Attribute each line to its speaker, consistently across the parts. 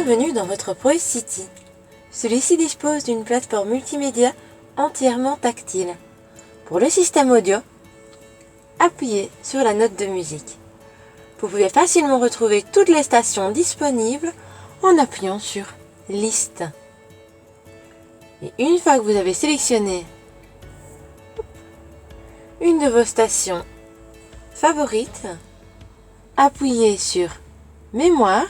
Speaker 1: Bienvenue dans votre Pro City. Celui-ci dispose d'une plateforme multimédia entièrement tactile. Pour le système audio, appuyez sur la note de musique. Vous pouvez facilement retrouver toutes les stations disponibles en appuyant sur Liste. Et une fois que vous avez sélectionné une de vos stations favorites, appuyez sur Mémoire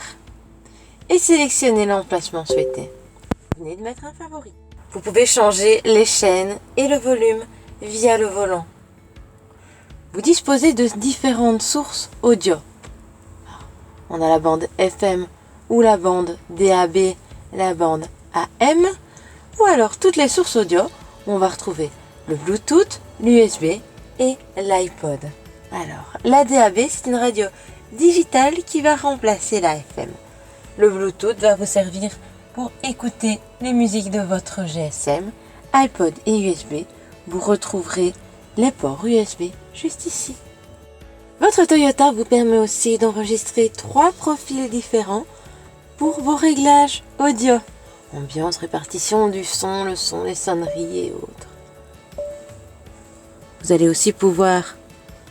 Speaker 1: et sélectionnez l'emplacement souhaité. Vous venez de mettre un favori. Vous pouvez changer les chaînes et le volume via le volant. Vous disposez de différentes sources audio. On a la bande FM ou la bande DAB, la bande AM, ou alors toutes les sources audio. On va retrouver le Bluetooth, l'USB et l'iPod. Alors, la DAB, c'est une radio digitale qui va remplacer la FM. Le Bluetooth va vous servir pour écouter les musiques de votre GSM, iPod et USB. Vous retrouverez les ports USB juste ici. Votre Toyota vous permet aussi d'enregistrer 3 profils différents pour vos réglages audio. Ambiance, répartition du son, le son, les sonneries et autres. Vous allez aussi pouvoir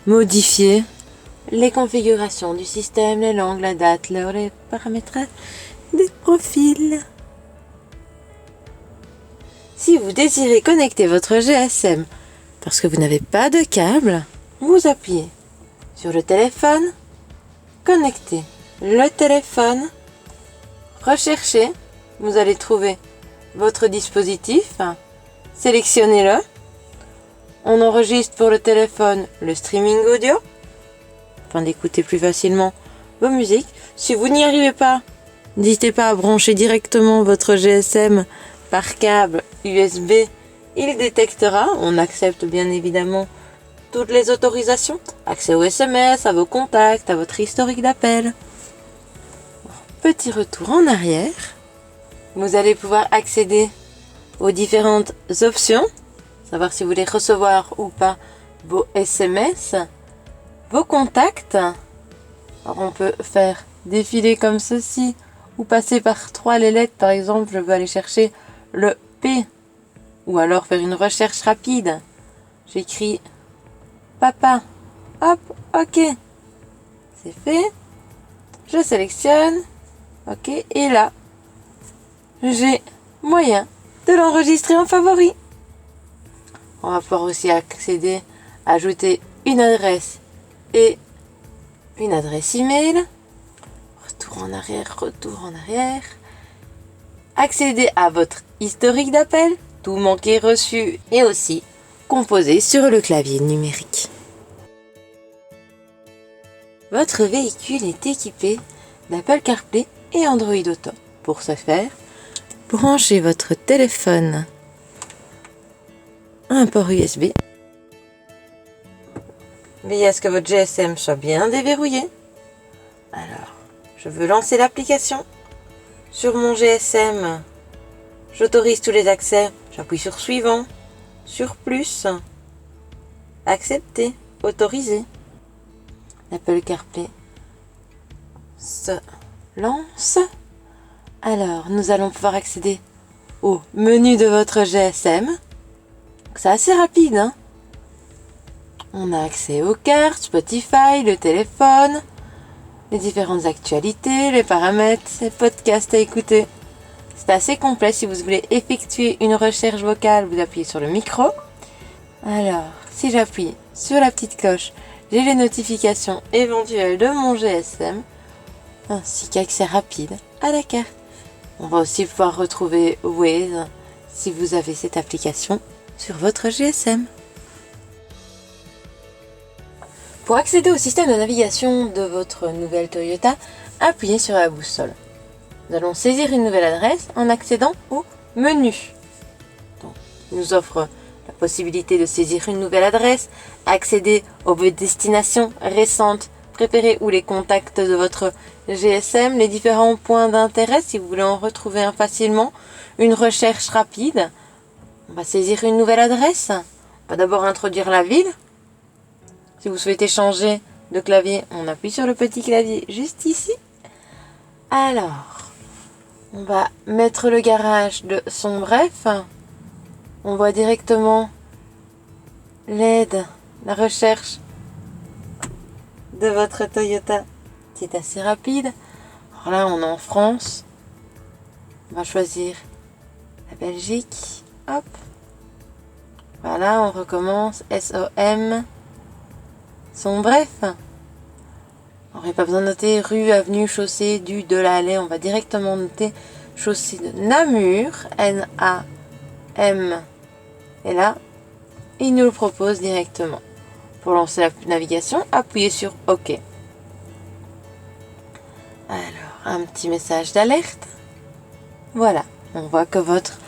Speaker 1: modifier les configurations du système, les langues, la date, l'heure, les paramétrages des profils. Si vous désirez connecter votre GSM parce que vous n'avez pas de câble, vous appuyez sur le téléphone, connectez le téléphone, recherchez, vous allez trouver votre dispositif, sélectionnez-le. On enregistre pour le téléphone le streaming audio, afin d'écouter plus facilement vos musiques. Si vous n'y arrivez pas, n'hésitez pas à brancher directement votre GSM par câble USB. Il détectera, on accepte bien évidemment toutes les autorisations, accès aux SMS, à vos contacts, à votre historique d'appel. Petit retour en arrière, vous allez pouvoir accéder aux différentes options, savoir si vous voulez recevoir ou pas vos SMS, vos contacts. Alors on peut faire défiler comme ceci ou passer par 3 les lettres. Par exemple, je veux aller chercher le P ou alors faire une recherche rapide. J'écris papa. Hop, ok. C'est fait. Je sélectionne. Ok, et là, j'ai moyen de l'enregistrer en favori. On va pouvoir aussi accéder, ajouter une adresse et une adresse email. Retour en arrière. Accéder à votre historique d'appel, tout manqué reçu et aussi composer sur le clavier numérique. Votre véhicule est équipé d'Apple CarPlay et Android Auto. Pour ce faire, branchez votre téléphone à un port USB. Veillez à ce que votre GSM soit bien déverrouillé. Alors, je veux lancer l'application. Sur mon GSM, j'autorise tous les accès. J'appuie sur suivant, sur plus, accepter, autoriser. L'Apple CarPlay se lance. Alors, nous allons pouvoir accéder au menu de votre GSM. C'est assez rapide, hein? On a accès aux cartes, Spotify, le téléphone, les différentes actualités, les paramètres, les podcasts à écouter. C'est assez complet. Si vous voulez effectuer une recherche vocale, vous appuyez sur le micro. Alors, si j'appuie sur la petite cloche, j'ai les notifications éventuelles de mon GSM, ainsi qu'accès rapide à la carte. On va aussi pouvoir retrouver Waze si vous avez cette application sur votre GSM. Pour accéder au système de navigation de votre nouvelle Toyota, appuyez sur la boussole. Nous allons saisir une nouvelle adresse en accédant au menu. Donc, il nous offre la possibilité de saisir une nouvelle adresse, accéder aux destinations récentes préférées ou les contacts de votre GSM, les différents points d'intérêt si vous voulez en retrouver un facilement, une recherche rapide. On va saisir une nouvelle adresse. On va d'abord introduire la ville. Si vous souhaitez changer de clavier, on appuie sur le petit clavier juste ici. Alors, On va mettre le garage de son bref. On voit directement l'aide, la recherche de votre Toyota. C'est assez rapide. Alors là, on est en France. On va choisir la Belgique. Hop. Voilà, on recommence. SOM. Son bref. On n'aurait pas besoin de noter rue, avenue, chaussée, du, de l'allée. On va directement noter chaussée de Namur. N-A-M. Et là, il nous le propose directement. Pour lancer la navigation, appuyez sur OK. Alors, un petit message d'alerte. Voilà, on voit que votre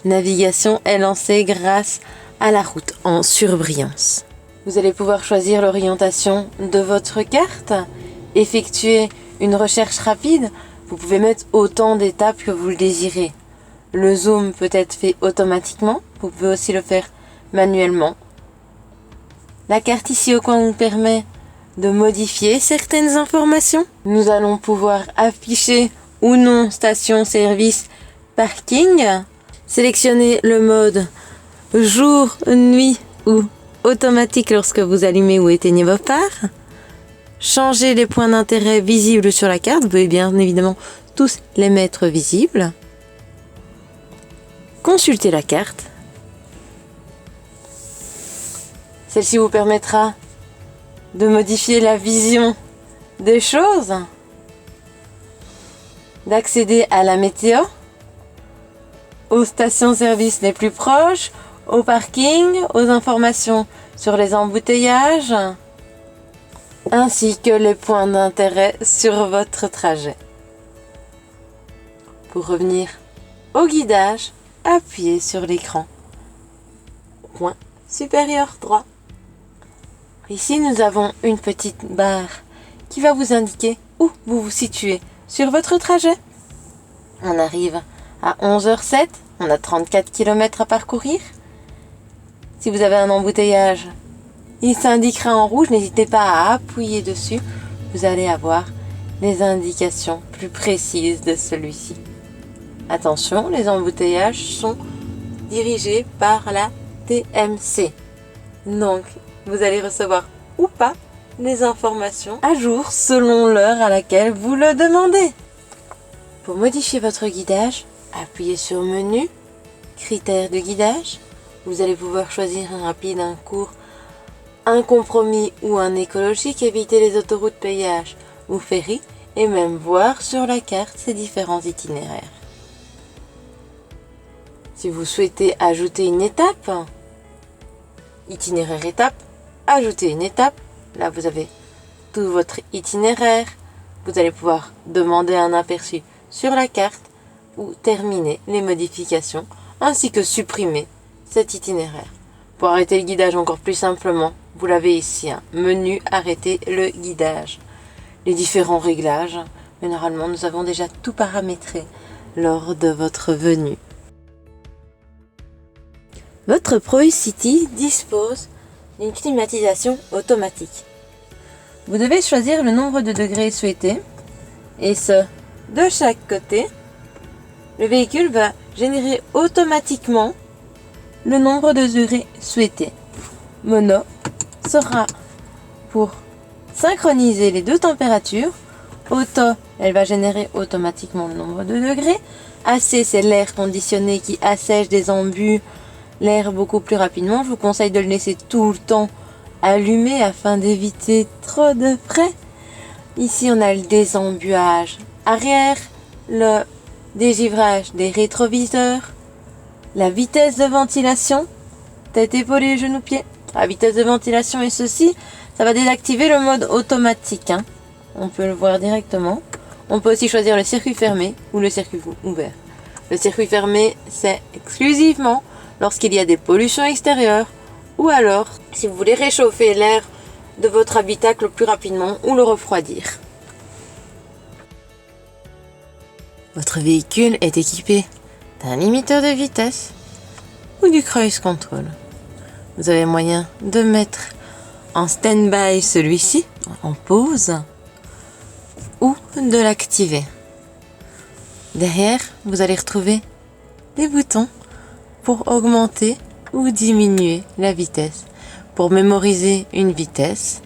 Speaker 1: navigation est lancée grâce à la route en surbrillance. Vous allez pouvoir choisir l'orientation de votre carte, effectuer une recherche rapide. Vous pouvez mettre autant d'étapes que vous le désirez. Le zoom peut être fait automatiquement, vous pouvez aussi le faire manuellement. La carte ici au coin nous permet de modifier certaines informations. Nous allons pouvoir afficher ou non station, service, parking. Sélectionner le mode jour, nuit ou automatique lorsque vous allumez ou éteignez vos phares. Changer les points d'intérêt visibles sur la carte. Vous pouvez bien évidemment tous les mettre visibles. Consulter la carte. Celle-ci vous permettra de modifier la vision des choses, d'accéder à la météo, aux stations-service les plus proches, au parking, aux informations sur les embouteillages, ainsi que les points d'intérêt sur votre trajet. Pour revenir au guidage, appuyez sur l'écran. Point supérieur droit. Ici, nous avons une petite barre qui va vous indiquer où vous vous situez sur votre trajet. On arrive à 11h07, on a 34 km à parcourir. Si vous avez un embouteillage, il s'indiquera en rouge, n'hésitez pas à appuyer dessus. Vous allez avoir les indications plus précises de celui-ci. Attention, les embouteillages sont dirigés par la TMC. Donc, vous allez recevoir ou pas les informations à jour selon l'heure à laquelle vous le demandez. Pour modifier votre guidage, appuyez sur Menu, Critères de guidage. Vous allez pouvoir choisir un rapide, un court, un compromis ou un écologique, éviter les autoroutes péage ou ferry et même voir sur la carte ces différents itinéraires. Si vous souhaitez ajouter une étape, itinéraire étape, ajouter une étape, là vous avez tout votre itinéraire, vous allez pouvoir demander un aperçu sur la carte ou terminer les modifications ainsi que supprimer cet itinéraire. Pour arrêter le guidage encore plus simplement, vous l'avez ici, menu arrêter le guidage. Les différents réglages, mais normalement nous avons déjà tout paramétré lors de votre venue. Votre ProUcity dispose d'une climatisation automatique. Vous devez choisir le nombre de degrés souhaité, et ce, de chaque côté. Le véhicule va générer automatiquement le nombre de degrés souhaités. Mono sera pour synchroniser les deux températures. Auto, elle va générer automatiquement le nombre de degrés. AC, c'est l'air conditionné qui assèche des embus, l'air beaucoup plus rapidement. Je vous conseille de le laisser tout le temps allumé afin d'éviter trop de frais. Ici, on a le désembuage arrière, le dégivrage des rétroviseurs, la vitesse de ventilation, tête, épaulée, genoux, pieds. La vitesse de ventilation est ceci. Ça va désactiver le mode automatique. On peut le voir directement. On peut aussi choisir le circuit fermé ou le circuit ouvert. Le circuit fermé, c'est exclusivement lorsqu'il y a des pollutions extérieures ou alors si vous voulez réchauffer l'air de votre habitacle plus rapidement ou le refroidir. Votre véhicule est équipé d'un limiteur de vitesse ou du cruise control. Vous avez moyen de mettre en stand-by celui-ci, en pause, ou de l'activer. Derrière, vous allez retrouver des boutons pour augmenter ou diminuer la vitesse. Pour mémoriser une vitesse,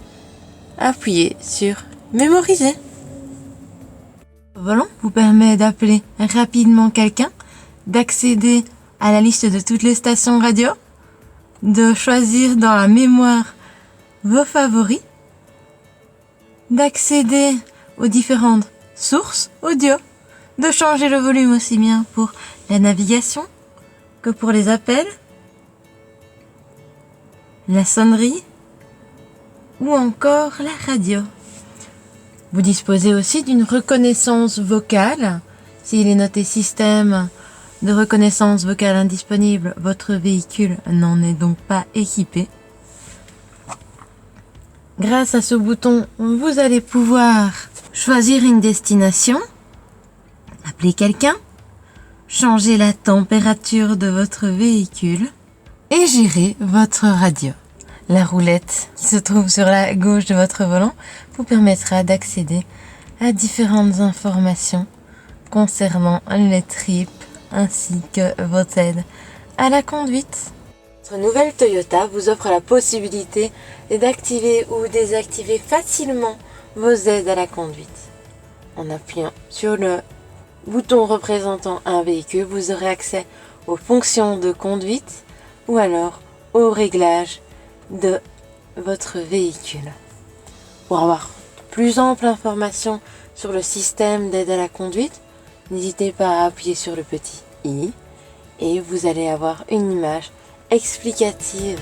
Speaker 1: appuyez sur Mémoriser. Le volant vous permet d'appeler rapidement quelqu'un, d'accéder à la liste de toutes les stations radio, de choisir dans la mémoire vos favoris, d'accéder aux différentes sources audio, de changer le volume aussi bien pour la navigation que pour les appels, la sonnerie ou encore la radio. Vous disposez aussi d'une reconnaissance vocale. S'il est noté système de reconnaissance vocale indisponible, votre véhicule n'en est donc pas équipé. Grâce à ce bouton, vous allez pouvoir choisir une destination, appeler quelqu'un, changer la température de votre véhicule et gérer votre radio. La roulette qui se trouve sur la gauche de votre volant vous permettra d'accéder à différentes informations concernant les trips ainsi que votre aide à la conduite. Votre nouvelle Toyota vous offre la possibilité d'activer ou désactiver facilement vos aides à la conduite. En appuyant sur le bouton représentant un véhicule, vous aurez accès aux fonctions de conduite ou alors aux réglages de votre véhicule. Pour avoir plus ample information sur le système d'aide à la conduite, n'hésitez pas à appuyer sur le petit i et vous allez avoir une image explicative